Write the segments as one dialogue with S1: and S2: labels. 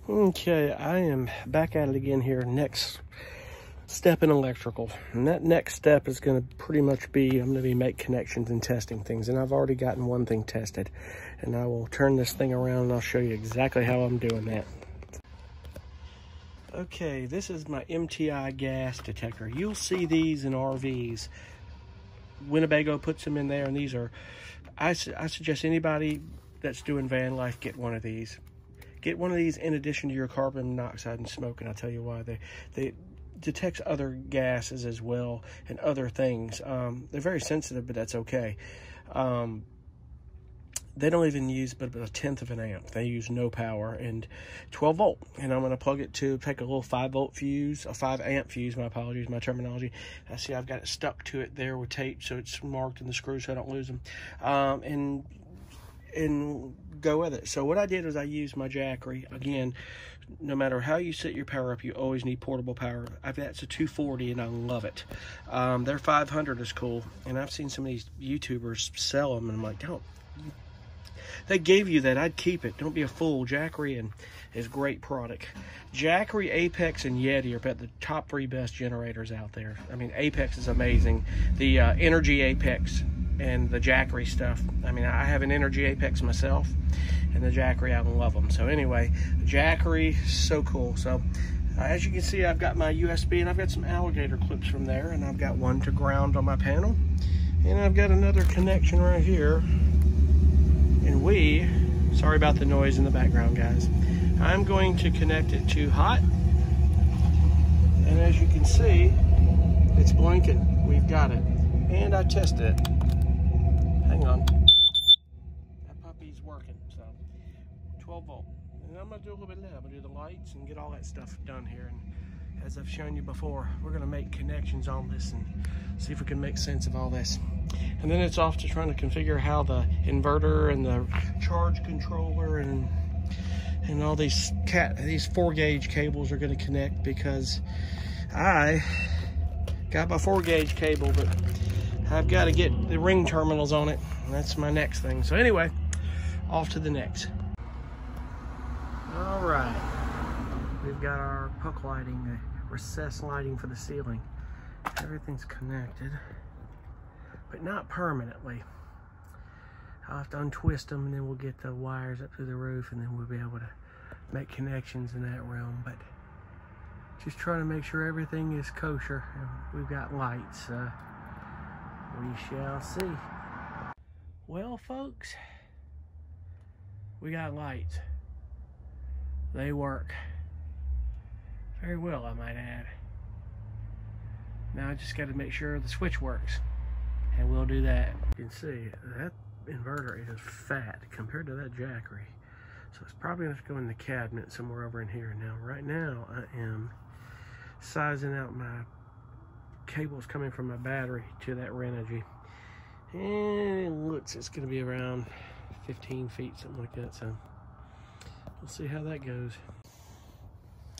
S1: Okay, I am back at it again here. Next step in electrical. And that next step is going to pretty much be, I'm going to be make connections and testing things. And I've already gotten one thing tested. And I will turn this thing around and I'll show you exactly how I'm doing that. Okay, this is my MTI gas detector. You'll see these in RVs. Winnebago puts them in there, and these are, I suggest anybody that's doing van life get one of these. Get one of these in addition to your carbon monoxide and smoke, and I'll tell you why. They detects other gases as well and other things. They're very sensitive, but that's okay. They don't even use but a 1/10 of an amp. They use no power and 12 volt. And I'm going to plug it to take a little 5 volt fuse, a 5 amp fuse, my apologies, my terminology. I see I've got it stuck to it there with tape, so it's marked in the screws so I don't lose them. And go with it. So what I did was I used my Jackery. Again, no matter how you set your power up, you always need portable power. That's a 240 and I love it. Their 500 is cool, and I've seen some of these YouTubers sell them, and I'm like, don't. They gave you that, I'd keep it. Don't be a fool. Jackery is a great product. Jackery, Apex, and Yeti are about the top 3 best generators out there. I mean, Apex is amazing. The Energy Apex and the Jackery stuff. I mean, I have an Energy Apex myself, and the Jackery, I love them. So anyway, the Jackery, so cool. So as you can see, I've got my USB, and I've got some alligator clips from there, and I've got one to ground on my panel, and I've got another connection right here. And sorry about the noise in the background, guys. I'm going to connect it to hot, and as you can see, it's blinking. We've got it, and I tested it. Hang on, that puppy's working. So 12 volt, and I'm gonna do a little bit of that. I'm gonna do the lights and get all that stuff done here. And as I've shown you before, we're gonna make connections on this and see if we can make sense of all this. And then it's off to trying to configure how the inverter and the charge controller and all these 4-gauge cables are going to connect, because I got my 4-gauge cable, but I've got to get the ring terminals on it. And that's my next thing. So anyway, off to the next. All right, we've got our puck lighting, the recessed lighting for the ceiling. Everything's connected, but not permanently. I'll have to untwist them, and then we'll get the wires up to the roof, and then we'll be able to make connections in that realm. But just trying to make sure everything is kosher. We've got lights. We shall see. Well, folks, we got lights. They work very well, I might add. Now I just got to make sure the switch works, and we'll do that. You can see that inverter is fat compared to that Jackery, so it's probably going to go in the cabinet somewhere over in here. Now right now I am sizing out my cables coming from my battery to that Renogy, and it looks it's going to be around 15 feet, something like that. So we'll see how that goes.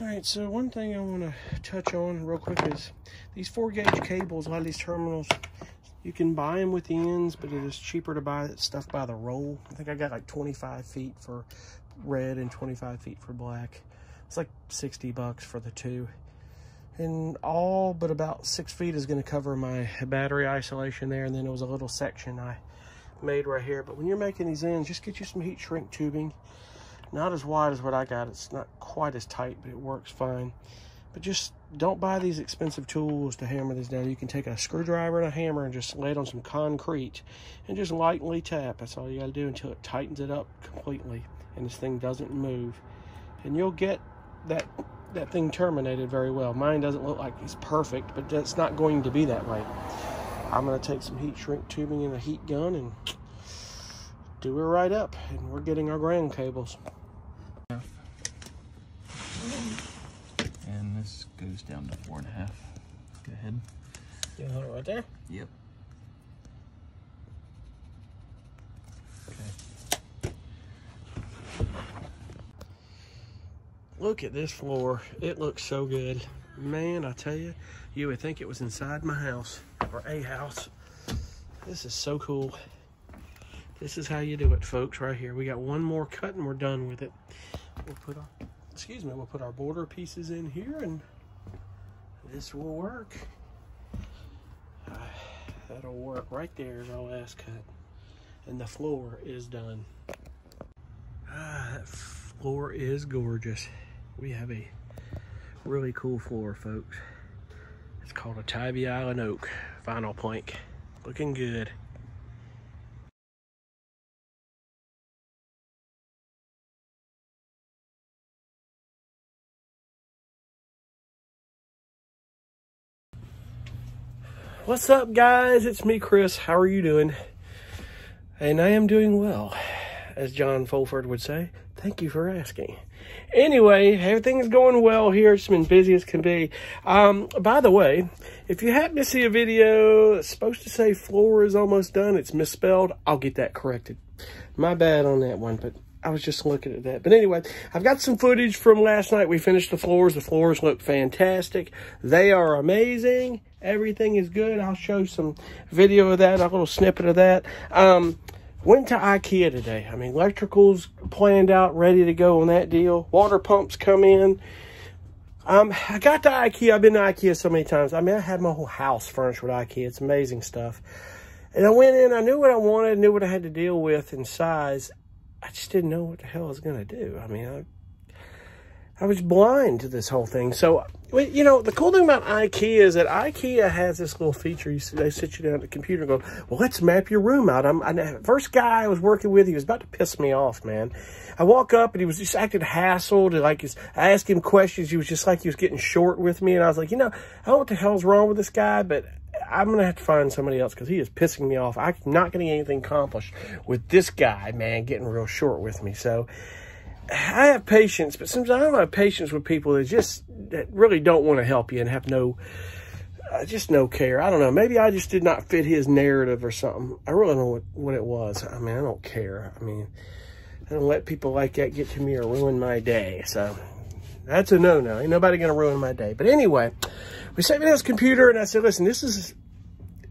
S1: All right, so one thing I want to touch on real quick is these 4-gauge cables. A lot of these terminals, you can buy them with the ends, but it is cheaper to buy that stuff by the roll. I think I got like 25 feet for red and 25 feet for black. It's like 60 bucks for the two. And all but about 6 feet is going to cover my battery isolation there, and then there was a little section I made right here. But when you're making these ends, just get you some heat shrink tubing. Not as wide as what I got. It's not quite as tight, but it works fine. But just don't buy these expensive tools to hammer this down. You can take a screwdriver and a hammer and just lay it on some concrete and just lightly tap. That's all you got to do until it tightens it up completely and this thing doesn't move. And you'll get that thing terminated very well. Mine doesn't look like it's perfect, but that's not going to be that way. I'm going to take some heat shrink tubing and a heat gun and do it right up. And we're getting our ground cables.
S2: And this goes down to 4.5. Go ahead.
S1: You hold it right there?
S2: Yep. Okay.
S1: Look at this floor. It looks so good. Man, I tell you, you would think it was inside my house or a house. This is so cool. This is how you do it, folks, right here. We got one more cut and we're done with it. We'll put excuse me, we'll put our border pieces in here and this will work. That'll work. Right there is our last cut. And the floor is done. That floor is gorgeous. We have a really cool floor, folks. It's called a Tybee Island Oak vinyl plank. Looking good. What's up, guys? It's me, Chris. How are you doing? And I am doing well, as John Fulford would say. Thank you for asking. Anyway, everything's going well here. It's been busy as can be. By the way, if you happen to see a video that's supposed to say floor is almost done, it's misspelled, I'll get that corrected. My bad on that one, but I was just looking at that. But anyway, I've got some footage from last night. We finished the floors. The floors look fantastic. They are amazing. Everything is good. I'll show some video of that, a little snippet of that. Went to IKEA today. I mean, electrical's planned out, ready to go on that deal. Water pumps come in. I got to IKEA. I've been to IKEA so many times. I mean, I had my whole house furnished with IKEA. It's amazing stuff. And I went in. I knew what I wanted, knew what I had to deal with in size. I just didn't know what the hell I was going to do. I mean, I was blind to this whole thing. So, you know, the cool thing about IKEA is that IKEA has this little feature. They sit you down at the computer and go, well, let's map your room out. First guy I was working with, he was about to piss me off, man. I walk up and he was just acting hassled. I asked him questions. He was just like he was getting short with me. And I was like, you know, I don't know what the hell's wrong with this guy, but I'm going to have to find somebody else because he is pissing me off. I'm not going to get anything accomplished with this guy, man, getting real short with me. So I have patience, but sometimes I don't have patience with people that really don't want to help you and have just no care. I don't know. Maybe I just did not fit his narrative or something. I really don't know what it was. I mean, I don't care. I mean, I don't let people like that get to me or ruin my day. So that's a no-no. Ain't nobody going to ruin my day. But anyway, we sat me down his computer and I said, listen, this is,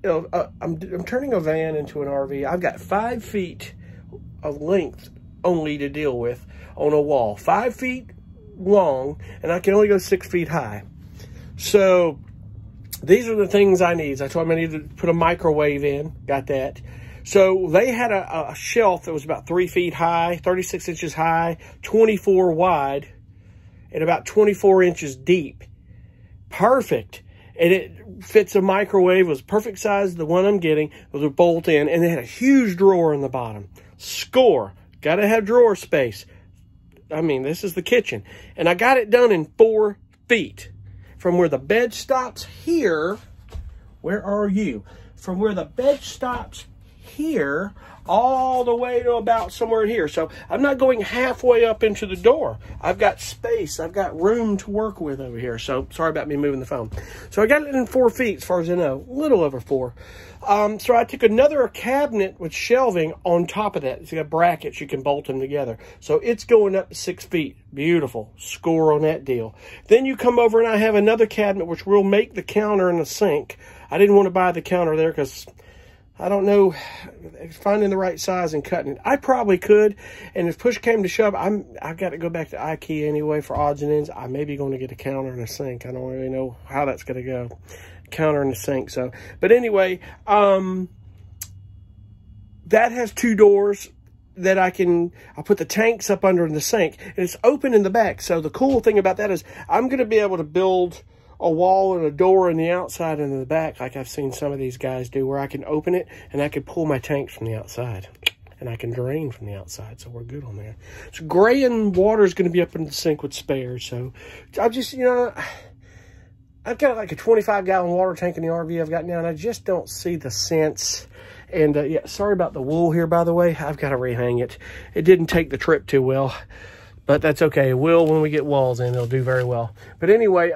S1: you know, I'm turning a van into an RV. I've got 5 feet of length only to deal with on a wall. 5 feet long, and I can only go 6 feet high. So these are the things I need. I told him I needed to put a microwave in. Got that. So they had a shelf that was about 3 feet high, 36 inches high, 24 wide, and about 24 inches deep. Perfect. And it fits a microwave. It was perfect size, the one I'm getting, with a bolt in, and it had a huge drawer in the bottom. Score. Got to have drawer space. I mean, this is the kitchen. And I got it done in 4 feet. From where the bed stops here, where are you? From where the bed stops here, all the way to about somewhere in here. So I'm not going halfway up into the door. I've got space. I've got room to work with over here. So sorry about me moving the phone. So I got it in 4 feet, as far as I know. A little over 4. So I took another cabinet with shelving on top of that. It's got brackets. You can bolt them together. So it's going up to 6 feet. Beautiful. Score on that deal. Then you come over and I have another cabinet which will make the counter and the sink. I didn't want to buy the counter there because I don't know, finding the right size and cutting it. I probably could, and if push came to shove, I got to go back to IKEA anyway for odds and ends. I may be going to get a counter and a sink. I don't really know how that's going to go. Counter and a sink. So, but anyway, that has 2 doors that I'll put the tanks up under in the sink, and it's open in the back. So the cool thing about that is I'm going to be able to build a wall and a door on the outside and in the back, like I've seen some of these guys do, where I can open it and I can pull my tanks from the outside and I can drain from the outside. So we're good on there. So gray and water is going to be up in the sink with spares. So I've just, you know, I've got like a 25-gallon water tank in the RV I've got now, and I just don't see the sense. And yeah, sorry about the wool here, by the way. I've got to rehang it. It didn't take the trip too well, but that's okay. It will when we get walls in. It'll do very well. But anyway,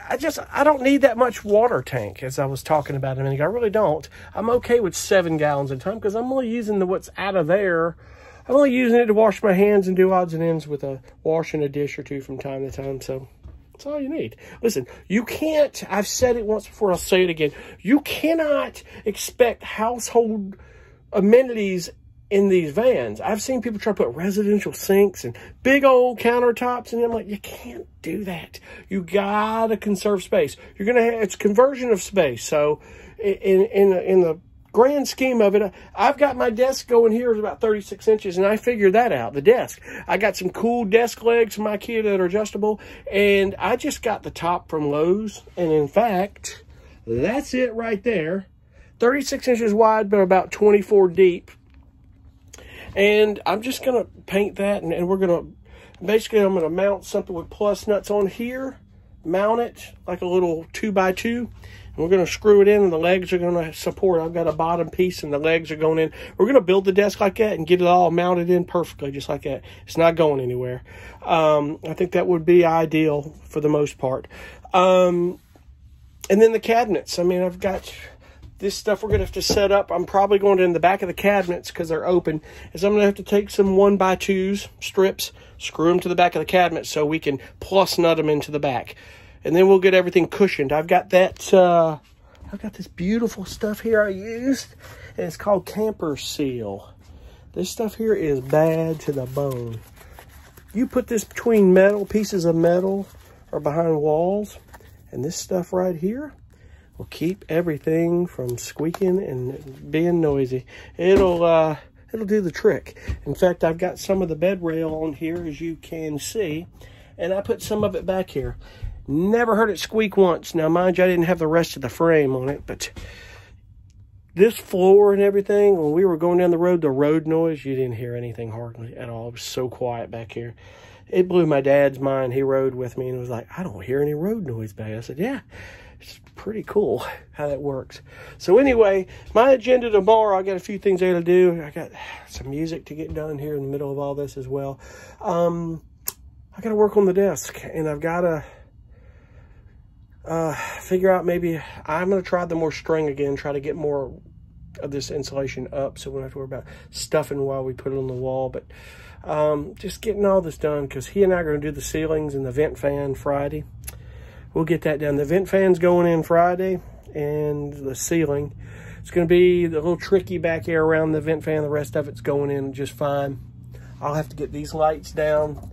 S1: I don't need that much water tank, as I was talking about a minute ago. I really don't. I'm okay with 7 gallons at a time because I'm only using what's out of there. I'm only using it to wash my hands and do odds and ends with a wash and a dish or two from time to time. So that's all you need. Listen, you can't, I've said it once before, I'll say it again. You cannot expect household amenities in these vans. I've seen people try to put residential sinks and big old countertops, and I'm like, you can't do that. You gotta conserve space. You're gonna have, it's conversion of space. So in the grand scheme of it, I've got my desk going here is about 36 inches, and I figured that out, the desk. I got some cool desk legs from IKEA that are adjustable, and I just got the top from Lowe's, and in fact, that's it right there. 36 inches wide, but about 24 deep. And I'm just going to paint that, and we're going to, basically I'm going to mount something with plus nuts on here, mount it like a little 2x2, and we're going to screw it in, and the legs are going to support. I've got a bottom piece, and the legs are going in. We're going to build the desk like that and get it all mounted in perfectly, just like that. It's not going anywhere. I think that would be ideal for the most part. And then the cabinets. I mean, I've got this stuff we're going to have to set up. I'm probably going to in the back of the cabinets because they're open. Is I'm going to have to take some 1x2s strips, screw them to the back of the cabinet so we can plus nut them into the back. And then we'll get everything cushioned. I've got that, I've got this beautiful stuff here I used, and it's called Camper Seal. This stuff here is bad to the bone. You put this between metal, pieces of metal, or behind walls, and this stuff right here will keep everything from squeaking and being noisy. It'll do the trick. In fact, I've got some of the bed rail on here, as you can see, and I put some of it back here. Never heard it squeak once. Now, mind you, I didn't have the rest of the frame on it, but this floor and everything, when we were going down the road noise, you didn't hear anything hardly at all. It was so quiet back here. It blew my dad's mind. He rode with me and was like, I don't hear any road noise back. I said, yeah. It's pretty cool how that works. So anyway, my agenda tomorrow, I got a few things I got to do. I got some music to get done here in the middle of all this as well. I got to work on the desk, and I've got to figure out, maybe I'm going to try the more string again, try to get more of this insulation up so we don't have to worry about stuffing while we put it on the wall. But just getting all this done, because he and I are going to do the ceilings and the vent fan Friday. We'll get that done. The vent fan's going in Friday, and the ceiling. It's going to be a little tricky back here around the vent fan. The rest of it's going in just fine. I'll have to get these lights down,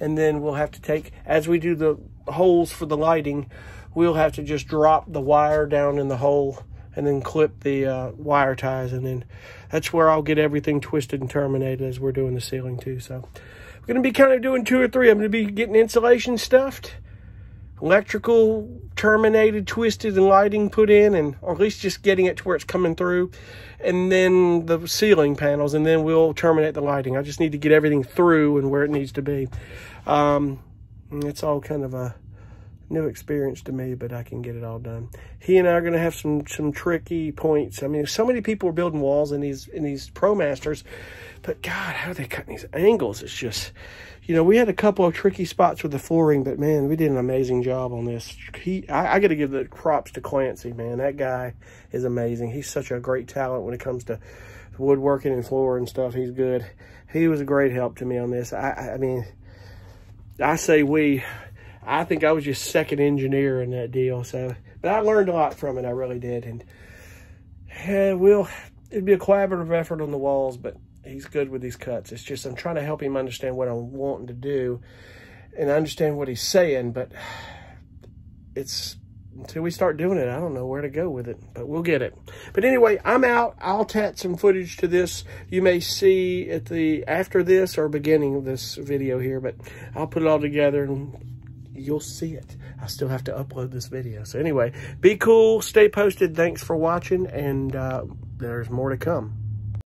S1: and then we'll have to take, as we do the holes for the lighting, we'll have to just drop the wire down in the hole and then clip the wire ties, and then that's where I'll get everything twisted and terminated as we're doing the ceiling too. So we're going to be kind of doing 2 or 3. I'm going to be getting insulation stuffed, electrical terminated, twisted, and lighting put in, or at least just getting it to where it's coming through, and then the ceiling panels, and then we'll terminate the lighting. I just need to get everything through and where it needs to be. It's all kind of a new experience to me, but I can get it all done. He and I are going to have some tricky points. I mean, so many people are building walls in these ProMasters, but God, how are they cutting these angles? It's just, you know, we had a couple of tricky spots with the flooring, but man, we did an amazing job on this. I got to give the props to Clancy, man. That guy is amazing. He's such a great talent when it comes to woodworking and floor and stuff. He's good. He was a great help to me on this. I mean, I say we. I think I was just second engineer in that deal. So, but I learned a lot from it. I really did. And it'd be a collaborative effort on the walls, but he's good with these cuts. It's just, I'm trying to help him understand what I'm wanting to do and understand what he's saying, but it's, until we start doing it, I don't know where to go with it, but we'll get it. But anyway, I'm out. I'll attach some footage to this. You may see at the, after this or beginning of this video here, but I'll put it all together and you'll see it. I still have to upload this video. So anyway, be cool, stay posted. Thanks for watching, and there's more to come.